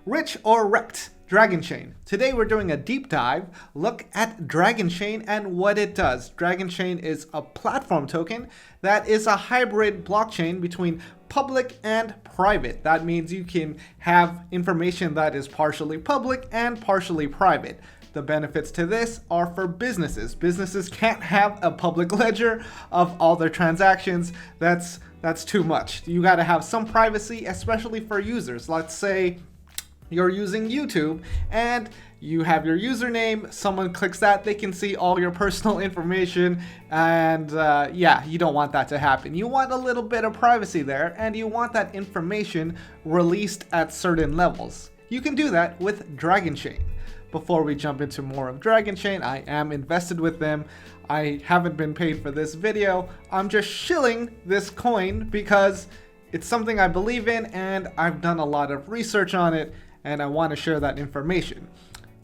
Rich or wrecked? Dragonchain. Today we're doing a deep dive look at Dragonchain and what it does. Dragonchain is a platform token that is a hybrid blockchain between public and private. That means you can have information that is partially public and partially private. The benefits to this are for businesses. Businesses can't have a public ledger of all their transactions. That's too much. You got to have some privacy, especially for users. Let's say you're using YouTube and you have your username, someone clicks that, they can see all your personal information, and yeah, you don't want that to happen. You want a little bit of privacy there, and you want that information released at certain levels. You can do that with Dragonchain. Before we jump into more of Dragonchain, I am invested with them. I haven't been paid for this video. I'm just shilling this coin because it's something I believe in and I've done a lot of research on it, and I want to share that information.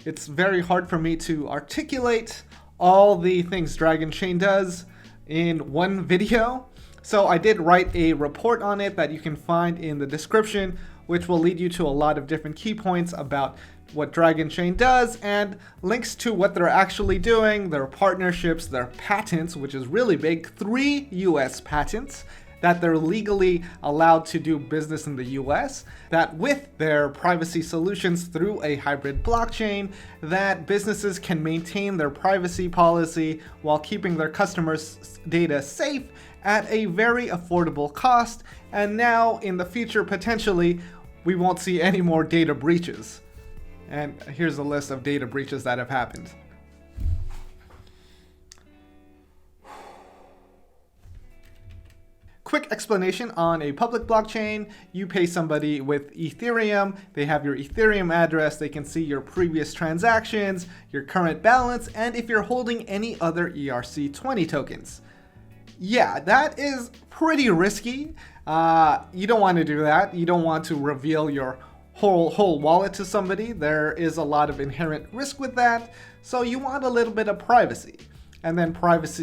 It's very hard for me to articulate all the things Dragonchain does in one video. So I did write a report on it that you can find in the description, which will lead you to a lot of different key points about what Dragonchain does and links to what they're actually doing, their partnerships, their patents, which is really big, 3 US patents that they're legally allowed to do business in the US, that with their privacy solutions through a hybrid blockchain, that businesses can maintain their privacy policy while keeping their customers' data safe at a very affordable cost. And now in the future, potentially, we won't see any more data breaches. And here's a list of data breaches that have happened. Quick explanation on a public blockchain. You pay somebody with Ethereum, they have your Ethereum address, they can see your previous transactions, your current balance, and if you're holding any other ERC20 tokens. Yeah, that is pretty risky. You don't want to do that. You don't want to reveal your whole wallet to somebody. There is a lot of inherent risk with that, so you want a little bit of privacy. And then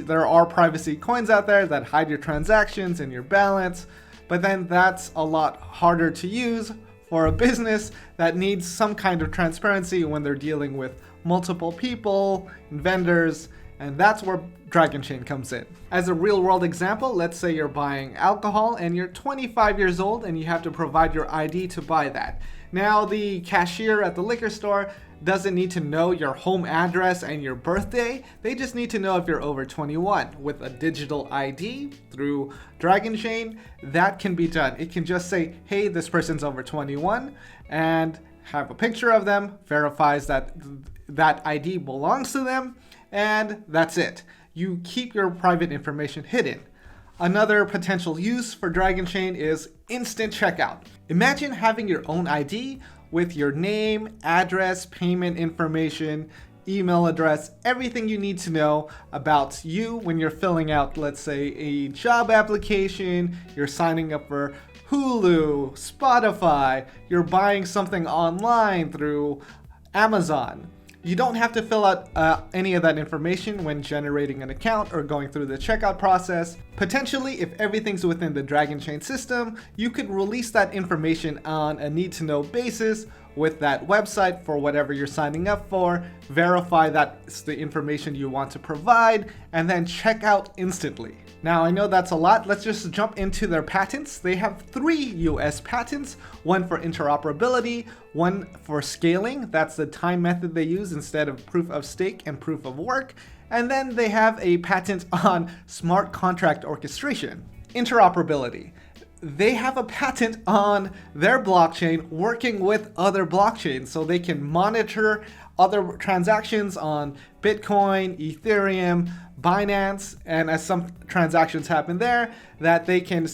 there are privacy coins out there that hide your transactions and your balance, but then that's a lot harder to use for a business that needs some kind of transparency when they're dealing with multiple people and vendors, and that's where Dragonchain comes in. As a real world example, let's say you're buying alcohol and you're 25 years old and you have to provide your ID to buy that. Now the cashier at the liquor store doesn't need to know your home address and your birthday. They just need to know if you're over 21. With a digital ID through Dragonchain, that can be done. It can just say, hey, this person's over 21, and have a picture of them, verifies that that ID belongs to them, and that's it. You keep your private information hidden. Another potential use for Dragonchain is instant checkout. Imagine having your own ID with your name, address, payment information, email address, everything you need to know about you when you're filling out, let's say, a job application, you're signing up for Hulu, Spotify, you're buying something online through Amazon. You don't have to fill out any of that information when generating an account or going through the checkout process. Potentially, if everything's within the Dragonchain system, you could release that information on a need-to-know basis with that website for whatever you're signing up for, verify that's the information you want to provide, and then check out instantly. Now, I know that's a lot. Let's just jump into their patents. They have 3 US patents, one for interoperability, one for scaling. That's the time method they use instead of proof of stake and proof of work. And then they have a patent on smart contract orchestration. Interoperability. They have a patent on their blockchain working with other blockchains so they can monitor other transactions on Bitcoin, Ethereum, Binance, and as some transactions happen there, that they can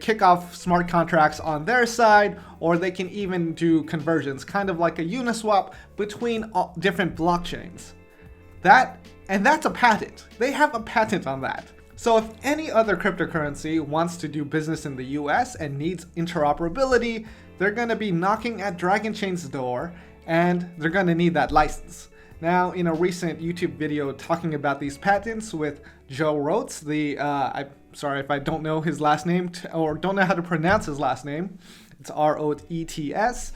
kick off smart contracts on their side, or they can even do conversions, kind of like a Uniswap between different blockchains. That's a patent. They have a patent on that. So if any other cryptocurrency wants to do business in the US and needs interoperability, they're going to be knocking at Dragonchain's door, and they're going to need that license. Now, in a recent YouTube video talking about these patents with Joe Roets, I'm sorry if I don't know his last name or don't know how to pronounce his last name. It's Roets.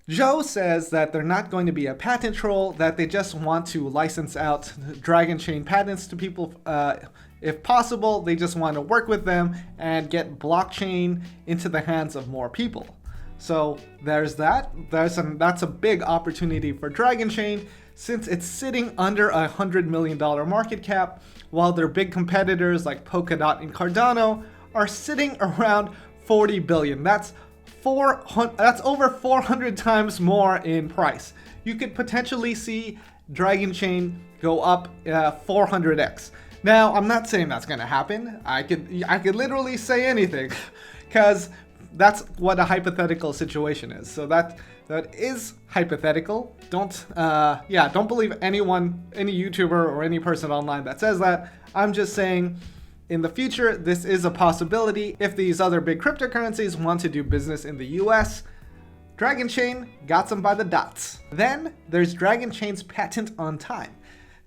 Joe says that they're not going to be a patent troll, that they just want to license out Dragonchain patents to people. If possible, they just want to work with them and get blockchain into the hands of more people. So there's that. That's a big opportunity for Dragonchain, since it's sitting under $100 million market cap, while their big competitors like Polkadot and Cardano are sitting around 40 billion. That's over 400 times more in price. You could potentially see Dragonchain go up 400x. Now, I'm not saying that's going to happen. I could literally say anything, because that's what a hypothetical situation is. So that is hypothetical. Don't believe any YouTuber or any person online that says that. I'm just saying, in the future, this is a possibility. If these other big cryptocurrencies want to do business in the US, Dragonchain got them by the dots. Then there's Dragonchain's patent on time.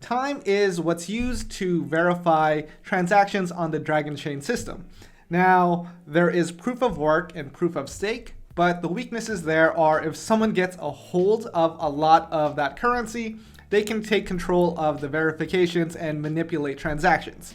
Time is what's used to verify transactions on the Dragonchain system. Now, there is proof of work and proof of stake, but the weaknesses there are if someone gets a hold of a lot of that currency, they can take control of the verifications and manipulate transactions.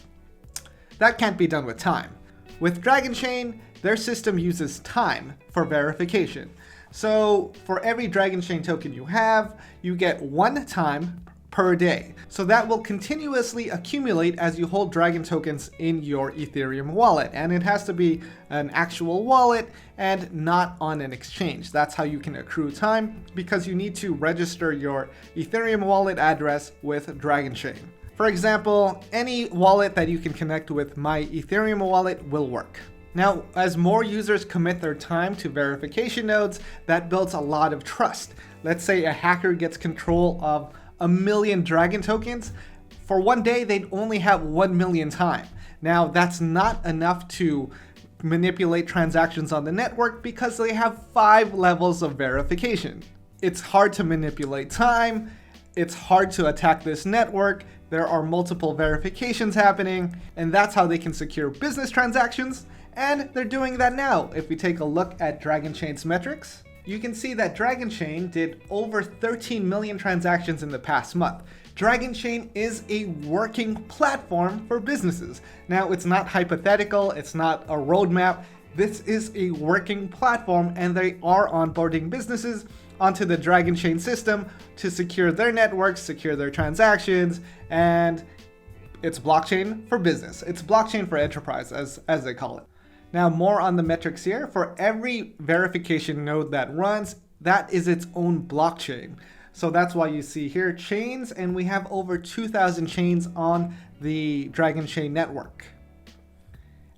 That can't be done with time. With Dragonchain, their system uses time for verification. So for every Dragonchain token you have, you get 1 time per day. So that will continuously accumulate as you hold Dragon tokens in your Ethereum wallet. And it has to be an actual wallet and not on an exchange. That's how you can accrue time, because you need to register your Ethereum wallet address with Dragonchain. For example, any wallet that you can connect with my Ethereum wallet will work. Now, as more users commit their time to verification nodes, that builds a lot of trust. Let's say a hacker gets control of 1 million Dragon tokens. For one day, they'd only have 1 million time. Now, that's not enough to manipulate transactions on the network, because they have 5 levels of verification. It's hard to manipulate time. It's hard to attack this network. There are multiple verifications happening, and that's how they can secure business transactions. And they're doing that now. If we take a look at Dragonchain's metrics, you can see that Dragonchain did over 13 million transactions in the past month. Dragonchain is a working platform for businesses. Now, it's not hypothetical, it's not a roadmap. This is a working platform, and they are onboarding businesses onto the Dragonchain system to secure their networks, secure their transactions, and it's blockchain for business. It's blockchain for enterprise, as they call it. Now, more on the metrics here. For every verification node that runs, that is its own blockchain. So that's why you see here chains, and we have over 2,000 chains on the Dragonchain network.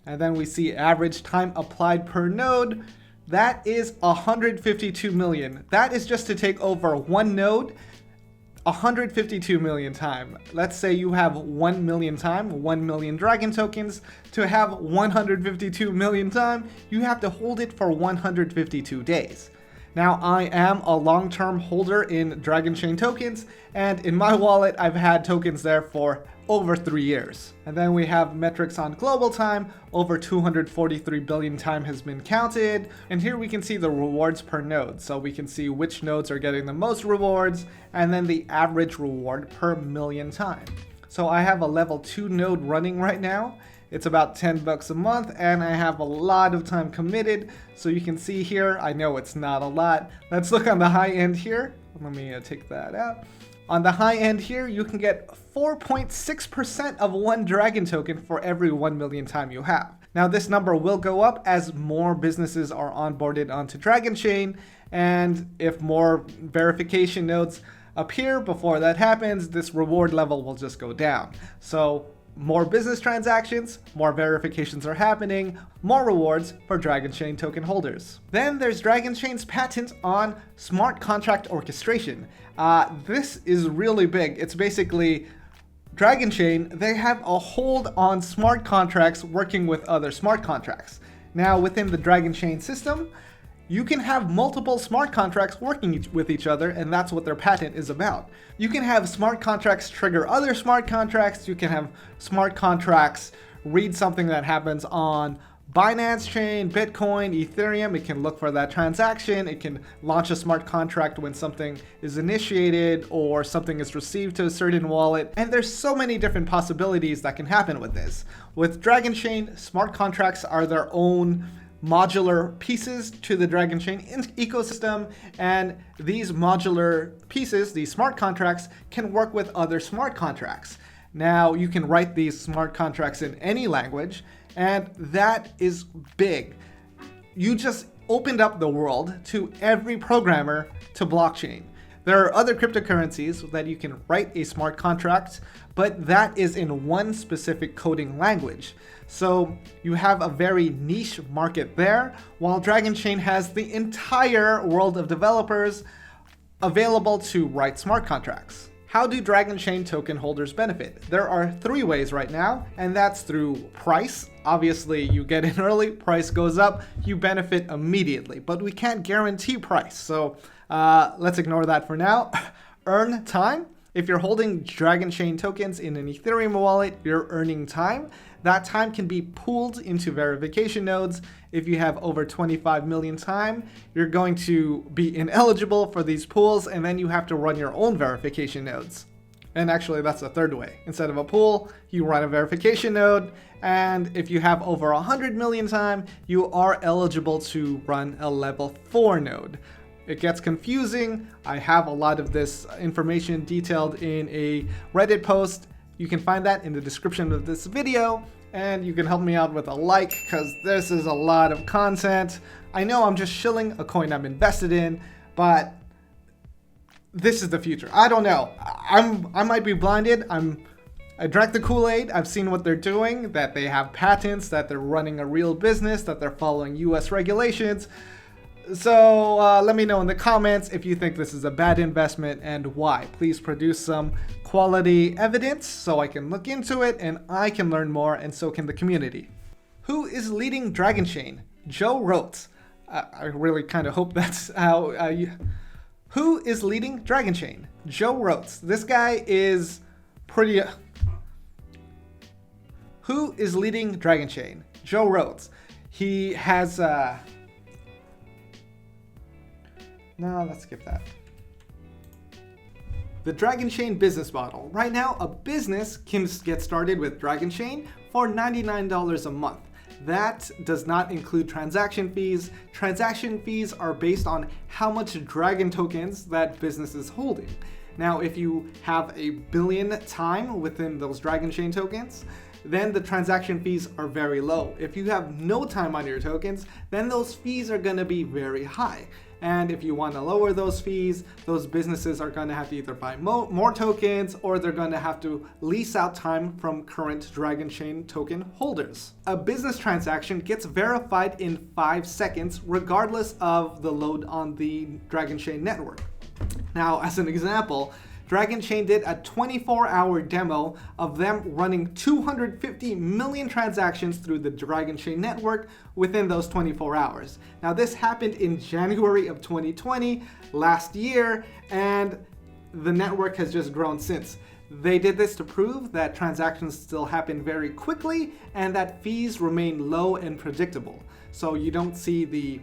And then we see average time applied per node. That is 152 million. That is just to take over one node, 152 million time. Let's say you have 1 million time, 1 million Dragon tokens. To have 152 million time, you have to hold it for 152 days. Now, I am a long-term holder in Dragonchain tokens, and in my wallet, I've had tokens there for over 3 years. And then we have metrics on global time. Over 243 billion time has been counted. And here we can see the rewards per node. So we can see which nodes are getting the most rewards, and then the average reward per million time. So I have a level 2 node running right now. It's about $10 a month, and I have a lot of time committed. So you can see here, I know it's not a lot. Let's look on the high end here. Let me take that out. On the high end here, you can get 4.6% of 1 Dragon token for every 1 million time you have. Now, this number will go up as more businesses are onboarded onto Dragonchain, and if more verification nodes appear before that happens, this reward level will just go down. So more business transactions, more verifications are happening, more rewards for Dragonchain token holders. Then there's Dragonchain's patent on smart contract orchestration. This is really big. It's basically Dragonchain, they have a hold on smart contracts working with other smart contracts. Now, within the Dragonchain system, you can have multiple smart contracts working with each other, and that's what their patent is about. You can have smart contracts trigger other smart contracts. You can have smart contracts read something that happens on Binance Chain, Bitcoin, Ethereum, it can look for that transaction. It can launch a smart contract when something is initiated or something is received to a certain wallet. And there's so many different possibilities that can happen with this. With Dragonchain, smart contracts are their own modular pieces to the Dragonchain ecosystem, and these modular pieces, these smart contracts, can work with other smart contracts. Now, you can write these smart contracts in any language, and that is big. You just opened up the world to every programmer to blockchain. There are other cryptocurrencies that you can write a smart contract, but that is in one specific coding language. So you have a very niche market there, while Dragonchain has the entire world of developers available to write smart contracts. How do Dragonchain token holders benefit? There are 3 ways right now, and that's through price. Obviously, you get in early, price goes up, you benefit immediately, but we can't guarantee price. So let's ignore that for now. Earn time. If you're holding Dragonchain tokens in an Ethereum wallet, you're earning time. That time can be pooled into verification nodes. If you have over 25 million time, you're going to be ineligible for these pools, and then you have to run your own verification nodes. And actually, that's the 3rd way. Instead of a pool, you run a verification node, and if you have over 100 million time, you are eligible to run a level 4 node. It gets confusing. I have a lot of this information detailed in a Reddit post. You can find that in the description of this video, and you can help me out with a like, because this is a lot of content. I know I'm just shilling a coin I'm invested in, but this is the future. I don't know. I might be blinded. I drank the Kool-Aid. I've seen what they're doing, that they have patents, that they're running a real business, that they're following US regulations. So let me know in the comments if you think this is a bad investment and why. Please produce some quality evidence so I can look into it and I can learn more, and so can the community. Who is leading Dragonchain? Joe wrote. I really kind of hope that's how Who is leading Dragonchain? Joe wrote. This guy is pretty... Who is leading Dragonchain? Joe wrote. He has... No, let's skip that. The Dragonchain business model. Right now, a business can get started with Dragonchain for $99 a month. That does not include transaction fees. Transaction fees are based on how much Dragon tokens that business is holding. Now, if you have 1 billion time within those Dragonchain tokens, then the transaction fees are very low. If you have no time on your tokens, then those fees are going to be very high. And if you want to lower those fees, those businesses are going to have to either buy more tokens, or they're going to have to lease out time from current Dragonchain token holders. A business transaction gets verified in 5 seconds, regardless of the load on the Dragonchain network. Now, as an example, Dragonchain did a 24-hour demo of them running 250 million transactions through the Dragonchain network within those 24 hours. Now, this happened in January of 2020, last year, and the network has just grown since. They did this to prove that transactions still happen very quickly and that fees remain low and predictable. So you don't see the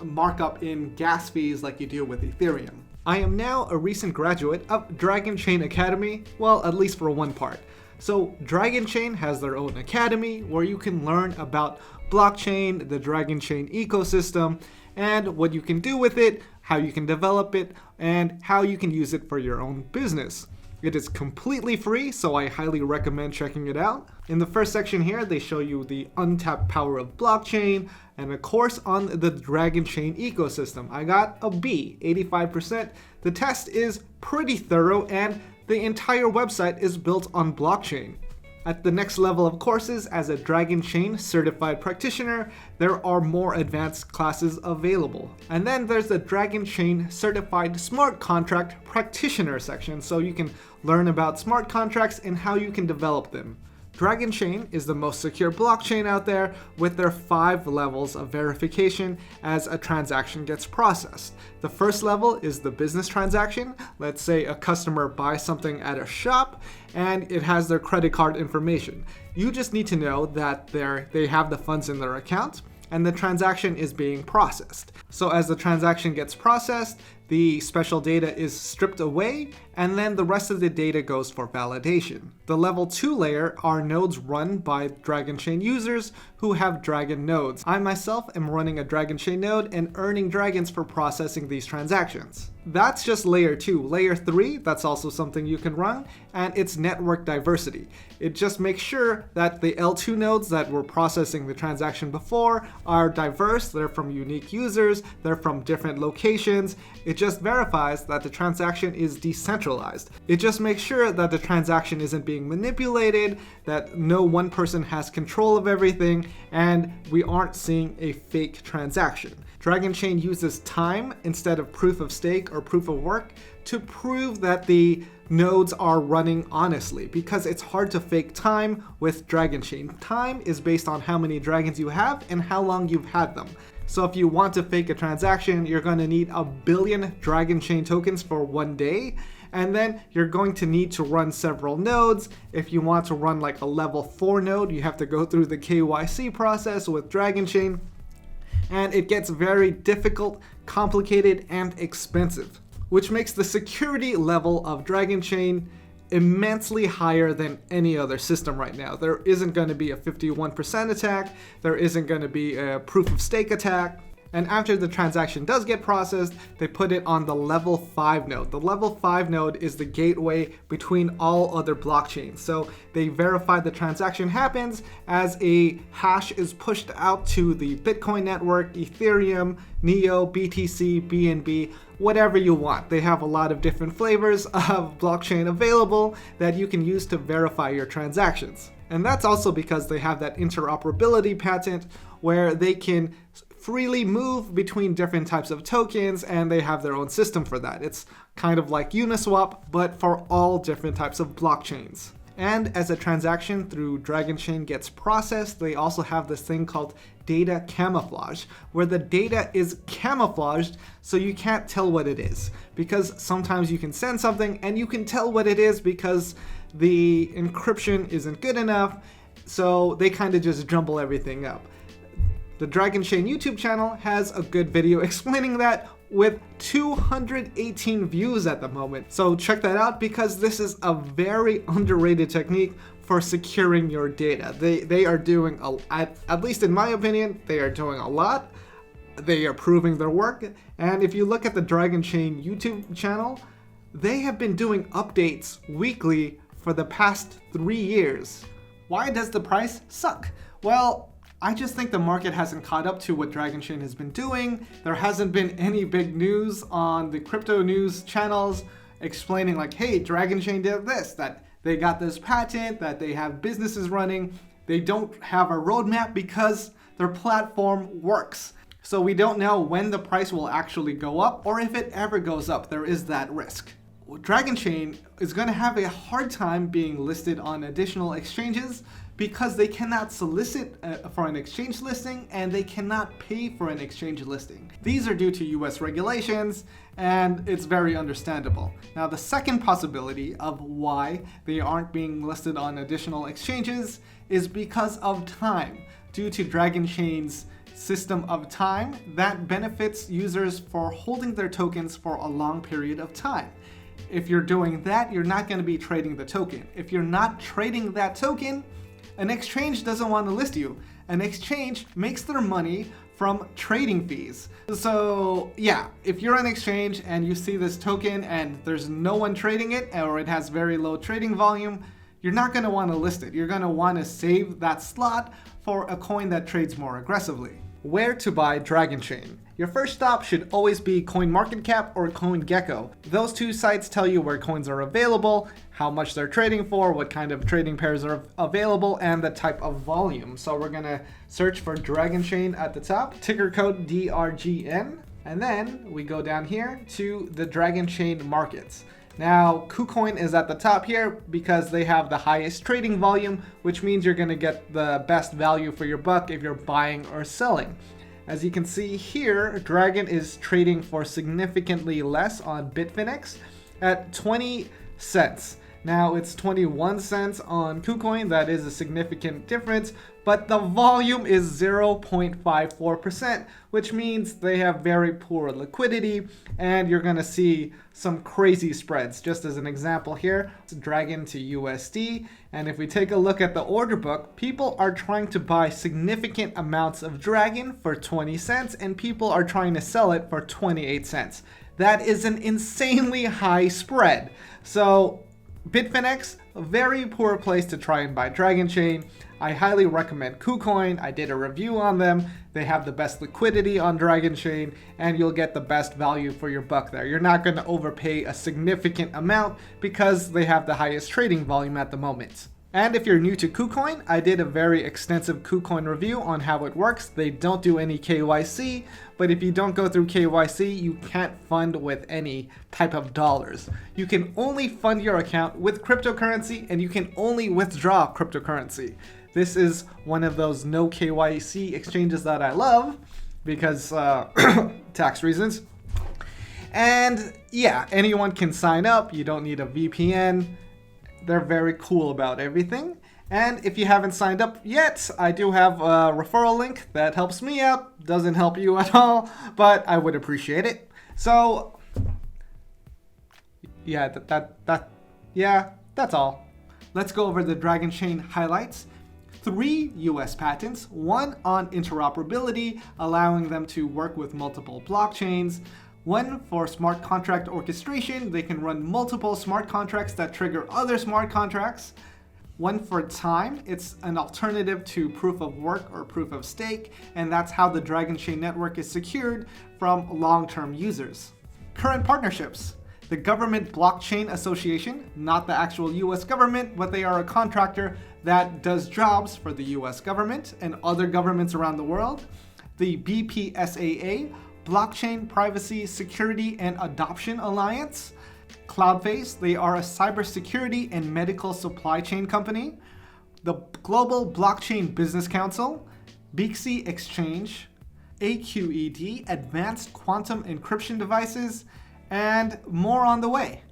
markup in gas fees like you do with Ethereum. I am now a recent graduate of Dragonchain Academy, well, at least for one part. So Dragonchain has their own academy where you can learn about blockchain, the Dragonchain ecosystem, and what you can do with it, how you can develop it, and how you can use it for your own business. It is completely free, so I highly recommend checking it out. In the first section here, they show you the untapped power of blockchain and a course on the Dragonchain ecosystem. I got a B, 85%. The test is pretty thorough and the entire website is built on blockchain. At the next level of courses, as a Dragonchain certified practitioner, there are more advanced classes available. And then there's the Dragonchain certified smart contract practitioner section, so you can learn about smart contracts and how you can develop them. Dragonchain is the most secure blockchain out there with their 5 levels of verification as a transaction gets processed. The first level is the business transaction. Let's say a customer buys something at a shop and it has their credit card information. You just need to know that they have the funds in their account and the transaction is being processed. So as the transaction gets processed, the special data is stripped away, and then the rest of the data goes for validation. The level 2 layer are nodes run by Dragonchain users who have Dragon nodes. I myself am running a Dragonchain node and earning dragons for processing these transactions. That's just layer 2. Layer 3, that's also something you can run, and it's network diversity. It just makes sure that the L2 nodes that were processing the transaction before are diverse, they're from unique users, they're from different locations. It just verifies that the transaction is decentralized. It just makes sure that the transaction isn't being manipulated, that no one person has control of everything, and we aren't seeing a fake transaction. Dragonchain uses time instead of proof of stake or proof of work to prove that the nodes are running honestly, because it's hard to fake time with Dragonchain. Time is based on how many dragons you have and how long you've had them. So if you want to fake a transaction, you're going to need 1 billion Dragonchain tokens for 1 day. And then you're going to need to run several nodes. If you want to run like a level 4 node, you have to go through the KYC process with Dragonchain. And it gets very difficult, complicated, and expensive, which makes the security level of Dragonchain immensely higher than any other system right now. There isn't going to be a 51% attack, there isn't going to be a proof of stake attack, and after the transaction does get processed, they put it on the level 5 node. The level 5 node is the gateway between all other blockchains. So they verify the transaction happens as a hash is pushed out to the Bitcoin network, Ethereum, Neo, BTC, BNB, whatever you want. They have a lot of different flavors of blockchain available that you can use to verify your transactions. And that's also because they have that interoperability patent where they can freely move between different types of tokens, and they have their own system for that. It's kind of like Uniswap, but for all different types of blockchains. And as a transaction through Dragonchain gets processed, they also have this thing called data camouflage, where the data is camouflaged so you can't tell what it is. Because sometimes you can send something and you can tell what it is because the encryption isn't good enough, so they kind of just jumble everything up. The Dragonchain YouTube channel has a good video explaining that with 218 views at the moment. So check that out because this is a very underrated technique for securing your data. They are doing, at least in my opinion, they are doing a lot. They are proving their work. And if you look at the Dragonchain YouTube channel, they have been doing updates weekly for the past 3 years. Why does the price suck? Well, I just think the market hasn't caught up to what Dragonchain has been doing. There hasn't been any big news on the crypto news channels explaining like, hey, Dragonchain did this, that they got this patent, that they have businesses running. They don't have a roadmap because their platform works. So we don't know when the price will actually go up or if it ever goes up. There is that risk. Dragonchain is going to have a hard time being listed on additional exchanges because they cannot solicit for an exchange listing and they cannot pay for an exchange listing. These are due to US regulations and it's very understandable. Now the second possibility of why they aren't being listed on additional exchanges is because of time. Due to Dragonchain's system of time that benefits users for holding their tokens for a long period of time. If you're doing that, you're not going to be trading the token. If you're not trading that token, an exchange doesn't want to list you. An exchange makes their money from trading fees. So yeah, if you're an exchange and you see this token and there's no one trading it or it has very low trading volume, you're not going to want to list it. You're going to want to save that slot for a coin that trades more aggressively. Where to buy Dragonchain? Your first stop should always be CoinMarketCap or CoinGecko. Those two sites tell you where coins are available, how much they're trading for, what kind of trading pairs are available, and the type of volume. So we're gonna search for Dragonchain at the top, ticker code DRGN, and then we go down here to the Dragonchain markets. Now, KuCoin is at the top here because they have the highest trading volume, which means you're going to get the best value for your buck if you're buying or selling. As you can see here, Dragon is trading for significantly less on Bitfinex at 20 cents. Now it's 21 cents on KuCoin. That is a significant difference, but the volume is 0.54%, which means they have very poor liquidity, and you're going to see some crazy spreads. Just as an example here, it's Dragon to USD, and if we take a look at the order book, people are trying to buy significant amounts of Dragon for 20 cents, and people are trying to sell it for 28 cents. That is an insanely high spread. So Bitfinex, a very poor place to try and buy Dragonchain. I highly recommend KuCoin. I did a review on them. They have the best liquidity on Dragonchain, and you'll get the best value for your buck there. You're not going to overpay a significant amount because they have the highest trading volume at the moment. And if you're new to KuCoin, I did a very extensive KuCoin review on how it works. They don't do any KYC, but if you don't go through KYC, you can't fund with any type of dollars. You can only fund your account with cryptocurrency, and you can only withdraw cryptocurrency. This is one of those no KYC exchanges that I love because tax reasons. And yeah, anyone can sign up. You don't need a VPN. They're very cool about everything. And if you haven't signed up yet, I do have a referral link that helps me out. Doesn't help you at all, but I would appreciate it. So yeah, that's all. Let's go over the Dragonchain highlights. 3 US patents, 1 on interoperability, allowing them to work with multiple blockchains. 1 for smart contract orchestration, they can run multiple smart contracts that trigger other smart contracts. 1 for time, it's an alternative to proof of work or proof of stake, and that's how the Dragonchain network is secured from long-term users. Current partnerships. The Government Blockchain Association, not the actual US government, but they are a contractor that does jobs for the US government and other governments around the world. The BPSAA, Blockchain Privacy, Security, and Adoption Alliance. Cloudface, they are a cybersecurity and medical supply chain company. The Global Blockchain Business Council, Bixi Exchange, AQED, Advanced Quantum Encryption Devices, and more on the way.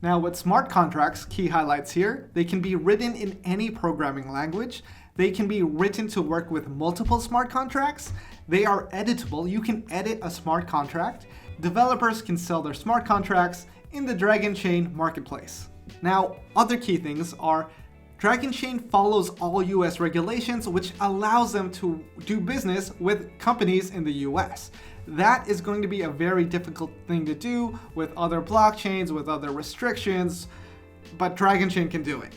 Now with smart contracts, key highlights here, they can be written in any programming language. They can be written to work with multiple smart contracts. They are editable. You can edit a smart contract. Developers can sell their smart contracts in the Dragonchain marketplace. Now, other key things are Dragonchain follows all US regulations, which allows them to do business with companies in the US. That is going to be a very difficult thing to do with other blockchains, with other restrictions, but Dragonchain can do it.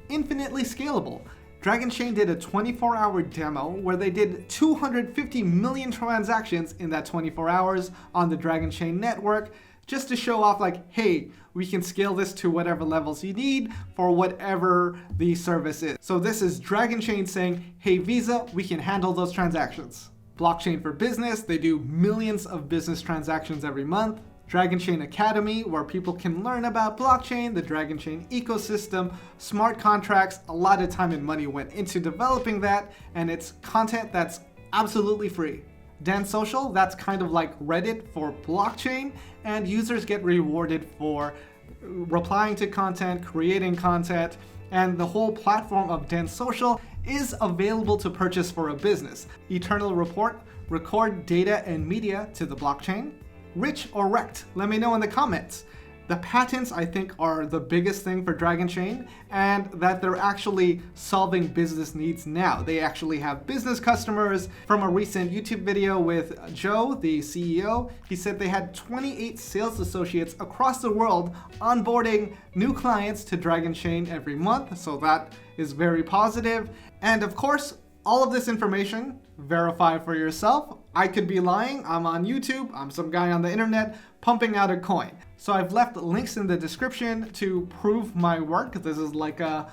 Infinitely scalable. Dragonchain did a 24-hour demo where they did 250 million transactions in that 24 hours on the Dragonchain network, just to show off like, hey, we can scale this to whatever levels you need for whatever the service is. So this is Dragonchain saying, hey Visa, we can handle those transactions. Blockchain for business, they do millions of business transactions every month. Dragonchain Academy, where people can learn about blockchain, the Dragonchain ecosystem, smart contracts. A lot of time and money went into developing that, and it's content that's absolutely free. Dance Social, that's kind of like Reddit for blockchain, and users get rewarded for replying to content, creating content, and the whole platform of Dance Social is available to purchase for a business. Eternal Report, record data and media to the blockchain. Rich or wrecked? Let me know in the comments. The patents, I think, are the biggest thing for Dragonchain, and that they're actually solving business needs now. They actually have business customers. From a recent YouTube video with Joe, the CEO, he said they had 28 sales associates across the world onboarding new clients to Dragonchain every month, so that is very positive. And of course, all of this information, verify for yourself. I could be lying. I'm on YouTube. I'm some guy on the internet pumping out a coin. So I've left links in the description to prove my work. This is like a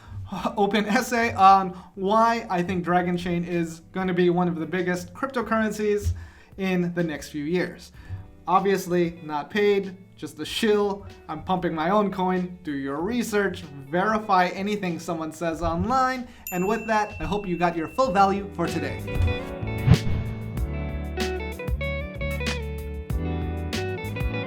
open essay on why I think Dragonchain is going to be one of the biggest cryptocurrencies in the next few years. Obviously not paid, just a shill. I'm pumping my own coin. Do your research, verify anything someone says online, and with that, I hope you got your full value for today.